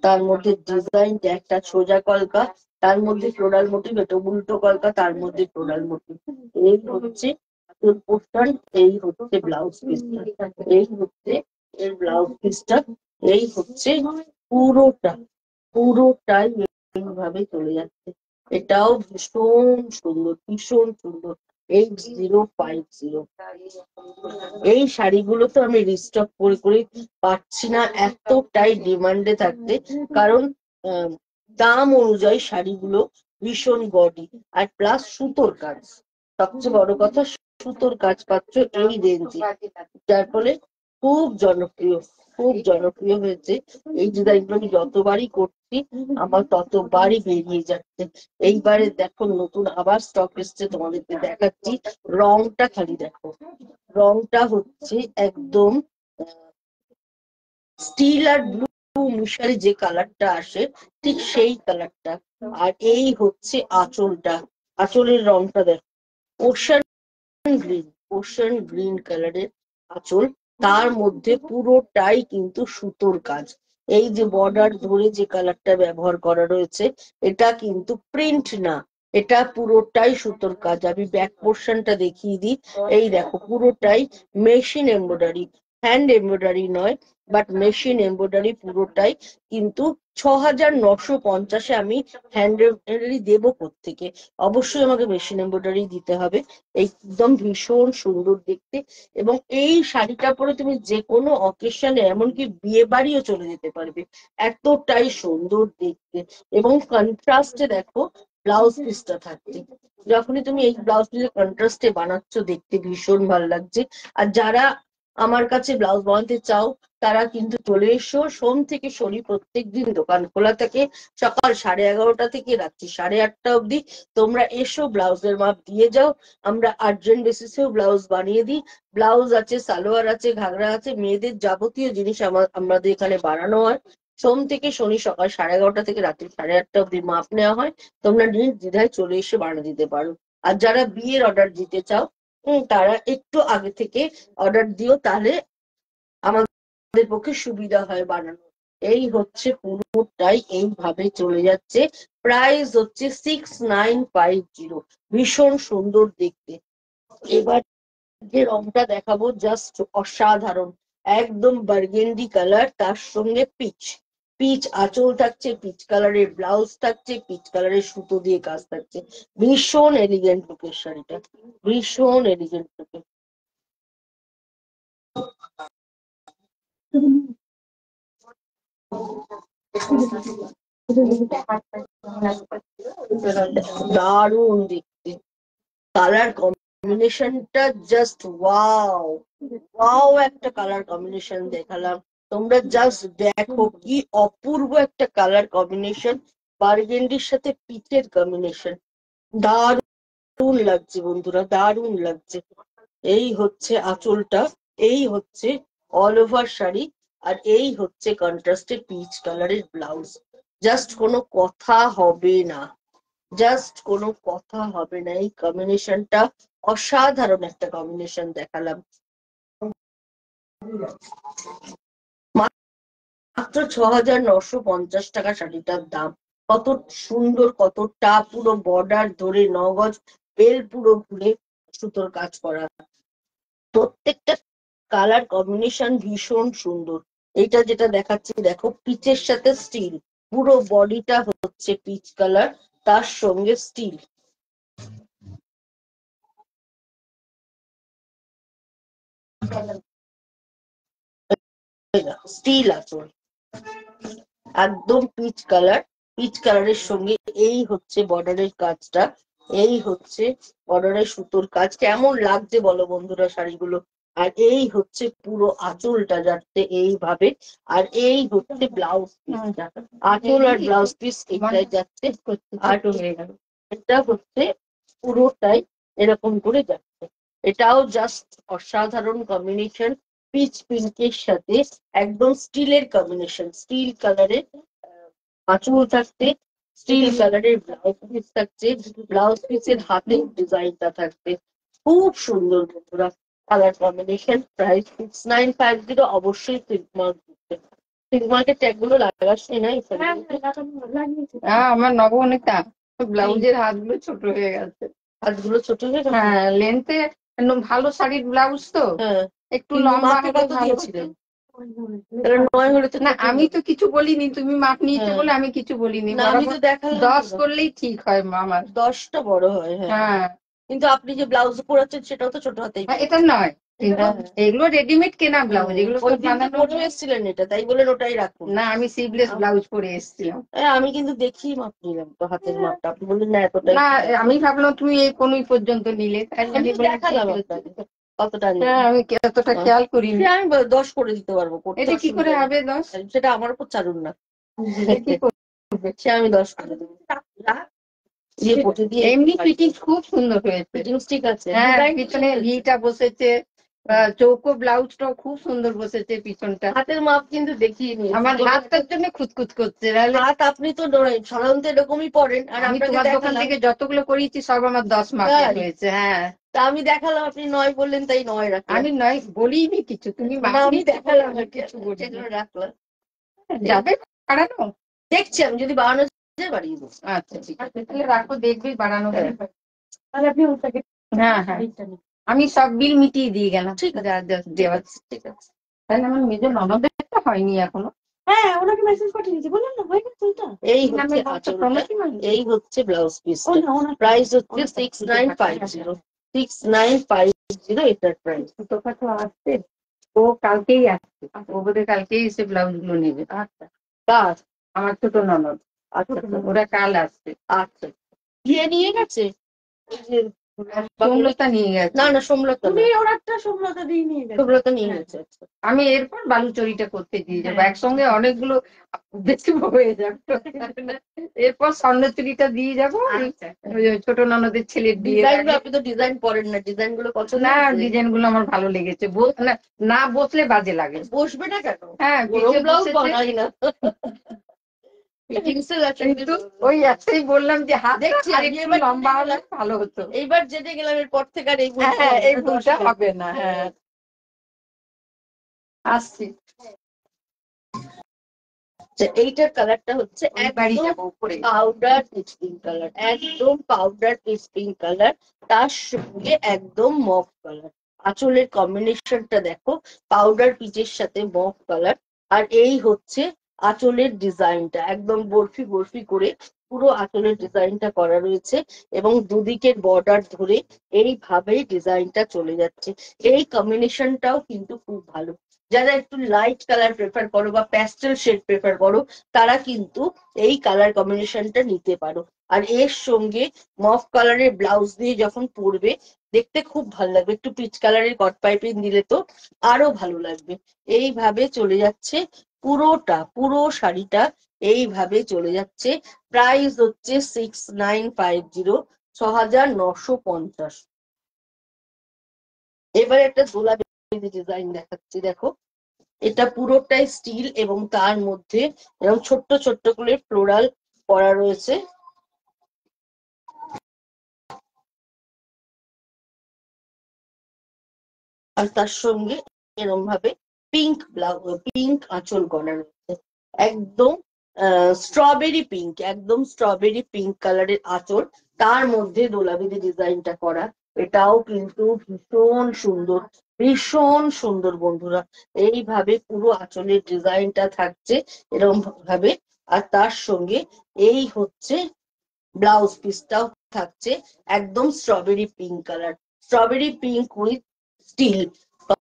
তার মধ্যে ডিজাইনটা একটা সোজা কলকা, তার মধ্যে ফ্লোরাল মোটিভ, এটা উল্টো কলকা, তার মধ্যে ফ্লোরাল মোটিভ। এই হচ্ছে পোস্টার, এই হচ্ছে ব্লাউজ পিসটা, এই হচ্ছে এর ব্লাউজ পিসটা, এই হচ্ছে পুরোটা, পুরোটাই এইভাবে চলে যাচ্ছে। এটাও ভীষণ সুন্দর, ভীষণ সুন্দর। 8050, এই শাড়িগুলো তো আমি রিস্টক করে করে পাচ্ছি না, এতটাই ডিমান্ডে থাকতে। কারণ দাম অনুযায়ী শাড়িগুলো ভীষণ গডি, আর প্লাস সুতোর কাজ, সবচেয়ে বড় কথা সুতোর কাজ পাচ্ছ এই রেঞ্জে, যার ফলে খুব জনপ্রিয়, খুব জনপ্রিয় হয়েছে। এই ডিজাইনগুলো আমি যতবারই করছি আমার ততবারই বেরিয়ে যাচ্ছে। এইবারে দেখো নতুন আবার স্টক এসছে, তোমাদেরকে দেখাচ্ছি। রংটা খালি দেখো, রংটা হচ্ছে একদম স্টিল আর ব্লু মিশালে যে কালারটা আসে, ঠিক সেই কালারটা। আর এই হচ্ছে আঁচলটা, আঁচলের রংটা দেখো, ওশান গ্রিন, ওশান গ্রিন কালারের আঁচল, তার মধ্যে পুরোটাই কিন্তু সুতোর কাজ। এই যে বর্ডার ধরে যে কালারটা ব্যবহার করা রয়েছে, এটা কিন্তু প্রিন্ট না, এটা পুরোটাই সুতোর কাজ। আমি ব্যাক পোর্শনটা দেখিয়ে দিই। এই দেখো পুরোটাই মেশিন এমব্রয়ডারি, হ্যান্ড এমব্রয়ডারি নয়, বাট মেশিন এমব্রয়ডারি পুরোটাই। কিন্তু ৬,৯৫০-এ আমি হ্যান্ড এমব্রয়ডারি দেবো কোত্থেকে? অবশ্যই আমাকে মেশিন এমব্রয়ডারি দিতে হবে। একদম ভীষণ সুন্দর দেখতে, এবং এই শাড়িটা পরে তুমি যে কোনো অকেশনে, এমনকি বিয়ে বাড়িও চলে যেতে পারবে, এতটাই সুন্দর দেখতে। এবং কন্ট্রাস্টে দেখো ব্লাউজ পিসটা থাকছে। যখনই তুমি এই ব্লাউজ পিসের কন্ট্রাস্টে বানাচ্ছ, দেখতে ভীষণ ভালো লাগছে। আর যারা আমার কাছে ব্লাউজ বানাতে চাও, তারা কিন্তু চলে এসো। সোম থেকে শনি প্রত্যেকদিন দোকান খোলা থাকে, সকাল 11:30 থেকে রাত্রি 8:30 অব্দি। তোমরা এসো, ব্লাউজের মাপ দিয়ে যাও, আমরা আর্জেন্ট বেসিসেও ব্লাউজ বানিয়ে দিই। ব্লাউজ আছে, সালোয়ার আছে, ঘাগরা আছে, মেয়েদের যাবতীয় জিনিস আমাদের এখানে বানানো হয়। সোম থেকে শনি সকাল 11:30 থেকে রাত্রি 8:30 অব্দি মাপ নেওয়া হয়। তোমরা নির্দ্বিধায় চলে এসে বানিয়ে দিতে পারো। আর যারা বিয়ের অর্ডার দিতে চাও, তারা একটু আগে থেকে অর্ডার দিও, তাহলে আমাদের পক্ষে সুবিধা হয় বানানো। এই হচ্ছে পুরোটাই এইভাবে চলে যাচ্ছে। প্রাইস হচ্ছে 6950। ভীষণ সুন্দর দেখতে। এবার যে রংটা দেখাবো জাস্ট অসাধারণ, একদম বার্গেন্ডি কালার, তার সঙ্গে পিচ পিচ আঁচল থাকছে, পিচ কালারের ব্লাউজ থাকছে, পিচ কালারের সুতো দিয়ে কাজ থাকছে। ভীষণ এলিগেন্ট লুকের শাড়িটা, ভীষণ এলিগেন্ট লুকের। দারুণ দেখতে, কালার কম্বিনেশনটা জাস্ট ওয়াও ওয়াও, একটা কালার কম্বিনেশন দেখালাম। তোমরা জাস্ট দেখো কি অপূর্ব একটা কালার কম্বিনেশন, বার্গেন্ডির সাথে পিচের কম্বিনেশন। দারুণ লাগছে বন্ধুরা, দারুণ লাগছে। এই হচ্ছে আঁচলটা, এই হচ্ছে অল ওভার শাড়ি, আর এই হচ্ছে কন্ট্রাস্টে পিচ কালারের ব্লাউজ। জাস্ট কোনো কথা হবে না, জাস্ট কোনো কথা হবে না। এই কম্বিনেশনটা অসাধারণ একটা কম্বিনেশন দেখালাম। মাত্র 6,950 টাকা শাড়িটার দাম। কত সুন্দর, কতটা পুরো বর্ডার ধরে 9 গজ বেল পুরো ঘুরে সুতোর কাজ করা। প্রত্যেকটা কালার কম্বিনেশন ভীষণ সুন্দর। এটা যেটা দেখাচ্ছি দেখো, পিচের সাথে স্টিল, পুরো বডিটা হচ্ছে পিচ কালার, তার সঙ্গে স্টিল। স্টিল আঁচল, একদম পিচ কালার, পিচ কালারের সঙ্গে এই হচ্ছে বর্ডারের কাজটা, এই হচ্ছে বর্ডারের সুতোর কাজ। কেমন লাগছে বলো বন্ধুরা শাড়িগুলো? আর এই হচ্ছে পুরো আঁচলটা যাচ্ছে এইভাবে, আর এই হচ্ছে ব্লাউজ পিসটা, আঁচল আর ব্লাউজ পিস এটাই যাচ্ছে। আর এটা হচ্ছে পুরোটাই এরকম করে যাচ্ছে। এটাও জাস্ট অসাধারণ কম্বিনেশন, পিচ পিঙ্কের সাথে একদম স্টিলের কম্বিনেশন, স্টিল কালারের আঁচল থাকতে, স্টিল কালারের ব্লাউজ পিস থাকছে, ব্লাউজ পিসের হাতের ডিজাইনটা থাকছে। খুব সুন্দর বন্ধুরা কালার কম্বিনেশন। প্রাইস 6950। অবশ্যই সিল্ক মার্ক দিচ্ছে। সিল্ক মার্কের ট্যাগ গুলো লাগাচ্ছি না আমার নবনীতা ব্লাউজের হাতগুলো ছোট হয়ে গেছে, হাতগুলো ছোট হয়ে গেছে। হ্যাঁ লেন্থে ভালো শাড়ির ব্লাউজ তো হ্যাঁ, একটু লম্বা হলে কত ভালো দিয়েছিলেন? হতো। 9 হলে তো না আমি তো কিছু বলিনি, তুমি মাপ নিয়েছো বলে আমি কিছু বলিনি। না, আমি তো দেখালাম 10 করলেই ঠিক হয় আমার, 10টা বড় হয়। হ্যাঁ, কিন্তু আপনি যে ব্লাউজ পরাচ্ছেন সেটাও তো ছোট হাতেই। এটা নয়, এগুলো রেডিমেড কেনা ব্লাউজ, এগুলো পরে এসেছিলেন এটা, তাই বলে ওটাই রাখুন। না আমি সিভলেস ব্লাউজ পরে এসেছিলাম। আমি কিন্তু দেখি মাপ নিলাম তো, হাতের মাপটা আপনি বললেন না এতটাই। না আমি ভাবলাম তুমি এই কোনই পর্যন্ত নিলে, দেখালাম আপনাকে কতটা। আমি এতটা খেয়াল করিনি। আমি 10 করে দিতে পারবো। এটা কি করে হবে 10? সেটা আমার উপর ছাড়ুন না, সে আমি 10 করে দেবো। এমনি ফিটিং খুব সুন্দর হয়েছে, ঠিক আছে। হ্যাঁ পিছনে ভিটা বসেছে, চৌকো ব্লাউজটাও খুব সুন্দর বসেছে, পিছনটা। হাতের মাপ কিন্তু দেখিয়ে নিয়ে আমার হাতটার জন্য খুঁতখুত করছে। হাত আপনি তো সাধারণত এরকমই পরেন, আর আমি তোমার দোকান থেকে যতগুলো করিয়েছি সব আমার 10 মাপের হয়েছে। হ্যাঁ, তা আমি দেখালাম, আপনি 9 বললেন তাই 9 রাখলাম। আমি 9 বলিনি কিছু, তুমি আমি দেখালাম কিছু রাখলাম। যাবে বাড়ানো, দেখছি আমি যদি বাড়ানো বাড়িয়ে দেবো। আচ্ছা ঠিক আছে, তাহলে রাখো, দেখবি বাড়ানো তাহলে আপনি ওটাকে। হ্যাঁ হ্যাঁ, আমি সব বিল মিটিয়ে দিয়ে গেলাম। ঠিক আছে, দেওয়া ঠিক আছে। তাহলে আমার মেজো ননদের তো হয়নি এখনো। হ্যাঁ, ওনাকে মেসেজ পাঠিয়ে দিয়েছি, বললাম না হয়ে গেছে ওটা। এই হচ্ছে আঁচলটা, এই হচ্ছে ব্লাউজ পিস। প্রাইস হচ্ছে 6950, 6950 এটার প্রাইস। ছোটখাটো আসছে, ও কালকেই আসছে, ও বোধহয় কালকেই এসে ব্লাউজ গুলো নেবে। আচ্ছা, কার? আমার ছোট ননদ। আচ্ছা, ওরা কাল আসছে। আচ্ছা, গিয়ে নিয়ে গেছে। সোমলতা নিয়ে গেছে। না না, সোমলতা ওরা সোমলতা দিয়ে নিয়ে গেছে, সোমলতা নিয়ে গেছে। আচ্ছা, আমি এরপর বালুচরিটা করতে দিয়ে যাবো, একসঙ্গে অনেকগুলো বেশি হয়ে যাবে। এরপর স্বর্ণচুরিটা দিয়ে যাবো, ওই ছোট ননদের ছেলের বিয়ে। আপনি তো ডিজাইন করেন না, ডিজাইন গুলো পছন্দ না, ডিজাইন গুলো আমার ভালো লেগেছে, না বসলে বাজে লাগে। বসবে না কেন? হ্যাঁ, ব্লাউজ বানাই না। কিন্তু ওই একটাই বললাম যে হাত দেখছি একটু লম্বা হলে ভালো হতো। এইবার জেনে গেলাম এরপর থেকে আর এই ভুলটা হবে না। হ্যাঁ, আসছি। এইটার কালারটা হচ্ছে পাউডার পিচ পিঙ্ক কালার, একদম পাউডার পিচ পিঙ্ক কালার, তার সঙ্গে একদম মফ কালার। আঁচলের কম্বিনেশনটা দেখো, পাউডার পিচের সাথে মফ কালার। আর এই হচ্ছে আঁচলের ডিজাইনটা, একদম বরফি বরফি করে পুরো আঁচলের ডিজাইনটা করা রয়েছে, এবং দুদিকের বর্ডার ধরে এইভাবেই ডিজাইনটা চলে যাচ্ছে। এই কম্বিনেশনটাও কিন্তু খুব ভালো। যারা একটু লাইট কালার প্রেফার করো বা প্যাস্টেল শেড প্রেফার করো, তারা কিন্তু এই কালার কম্বিনেশনটা নিতে পারো। আর এর সঙ্গে মফ কালারের ব্লাউজ দিয়ে যখন পরবে, দেখতে খুব ভালো লাগবে। একটু পিচ কালারের কট পাইপিং দিলে তো আরো ভালো লাগবে। এইভাবে চলে যাচ্ছে পুরো শাড়িটা, এইভাবে চলে যাচ্ছে। প্রাইস হচ্ছে 6950, 6950। এবার একটা গোলাপি ডিজাইন দেখাচ্ছি, দেখো। এটা পুরোটাই স্টিল এবং তার মধ্যে এরকম ছোট্ট ছোট্ট করে ফ্লোরাল করা রয়েছে। আর তার সঙ্গে এরকম ভাবে পিঙ্ক আঁচল করা রয়েছে, একদম স্ট্রবেরি পিঙ্ক, একদম স্ট্রবেরি পিঙ্ক কালারের আঁচল, তার মধ্যে দোলাবেদি ডিজাইনটা করা। এটাও কিন্তু ভীষণ সুন্দর, ভীষণ সুন্দর বন্ধুরা। এইভাবে পুরো আঁচলের ডিজাইনটা থাকছে এরকম ভাবে। আর তার সঙ্গে এই হচ্ছে ব্লাউজ পিসটাও থাকছে একদম strawberry pink colour, strawberry pink with steel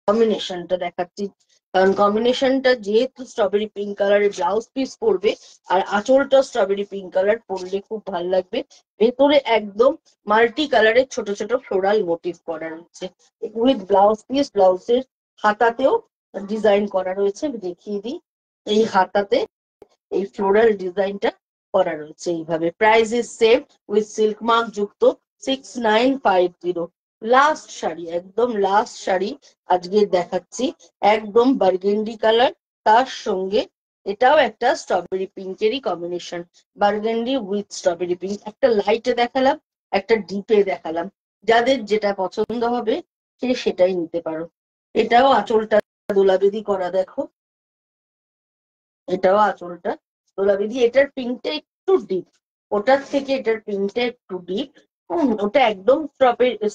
কম্বিনেশনটা দেখাচ্ছি। কারণ কম্বিনেশনটা যেহেতু স্ট্রবেরি পিঙ্ক কালারের ব্লাউজ পিস পরবে, আর আঁচলটা স্ট্রবেরি পিঙ্ক কালার পরলে খুব ভালো লাগবে। ভেতরে একদম মাল্টি কালারের ছোট ছোট ফ্লোরাল মোটিভ করা রয়েছে উইথ ব্লাউজ পিস। ব্লাউজের হাতাতেও ডিজাইন করা রয়েছে, আমি দেখিয়ে দিই। এই হাতাতে এই ফ্লোরাল ডিজাইনটা করা রয়েছে এইভাবে। Price is same with silk mark যুক্ত, 6950। লাস্ট শাড়ি, একদম লাস্ট শাড়ি আজকে দেখাচ্ছি, একদম বার্গেন্ডি কালার, তার সঙ্গে এটাও একটা স্ট্রবেরি পিঙ্কেরই combination, burgundy with strawberry pink. একটা লাইটে দেখালাম, একটা ডিপে দেখালাম, যাদের যেটা পছন্দ হবে সে সেটাই নিতে পারো। এটাও আঁচলটা দোলাবেদি করা, দেখো। এটাও আঁচলটা দোলাবেদি। এটার পিঙ্কটা একটু ডিপ, ওটার থেকে এটার পিঙ্কটা একটু ডিপ। ওটা একদম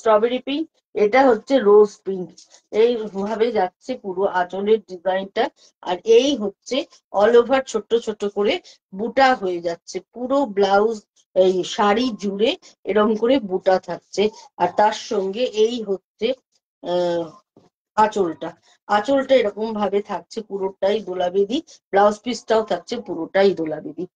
স্ট্রবেরি পিঙ্ক, এটা হচ্ছে রোজ পিঙ্ক। এইভাবে যাচ্ছে পুরো আঁচলের ডিজাইনটা। আর এই হচ্ছে অল ওভার ছোট্ট ছোট্ট করে বুটা হয়ে যাচ্ছে পুরো ব্লাউজ, এই শাড়ি জুড়ে এরকম করে বুটা থাকছে। আর তার সঙ্গে এই হচ্ছে আহ আঁচলটা, আঁচলটা এরকম ভাবে থাকছে পুরোটাই দোলাবেদি, ব্লাউজ পিসটাও থাকছে পুরোটাই দোলাবেদি।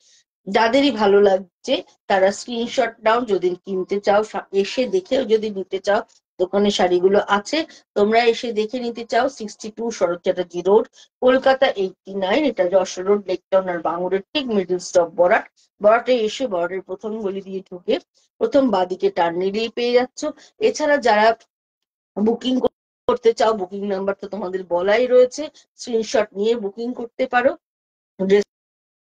যাদেরই ভালো লাগছে তারা স্ক্রিনশট নাও, যদি কিনতে চাও এসে দেখেও যদি নিতে চাও, দোকানে শাড়িগুলো আছে, তোমরা এসে দেখে নিতে চাও। 62 শরৎ চ্যাটার্জি রোড, কলকাতা 89। এটা যশোর রোড, লেকটাউন আর বাঙুরের ঠিক মিডল স্টপ বরাট। বরাটে এসে বরাটের প্রথম গলি দিয়ে ঢুকে প্রথম বাঁদিকে টার্ন নিলেই পেয়ে যাচ্ছ। এছাড়া যারা বুকিং করতে চাও, বুকিং নাম্বার তো তোমাদের বলাই রয়েছে, স্ক্রিনশট নিয়ে বুকিং করতে পারো,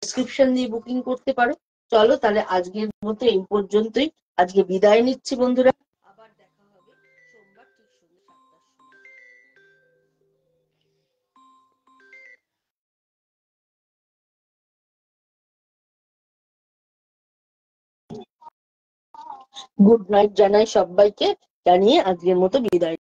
ডেসক্রিপশন দিয়ে বুকিং করতে পারো। চলো তাহলে আজকের মতো এই পর্যন্তই, আজকে বিদায় নিচ্ছি বন্ধুরা। আবার দেখা হবে সোমবার ঠিক সন্ধ্যে 7টার সময়। গুড নাইট জানাই সবাইকে, জানিয়ে আজকের মতো বিদায়।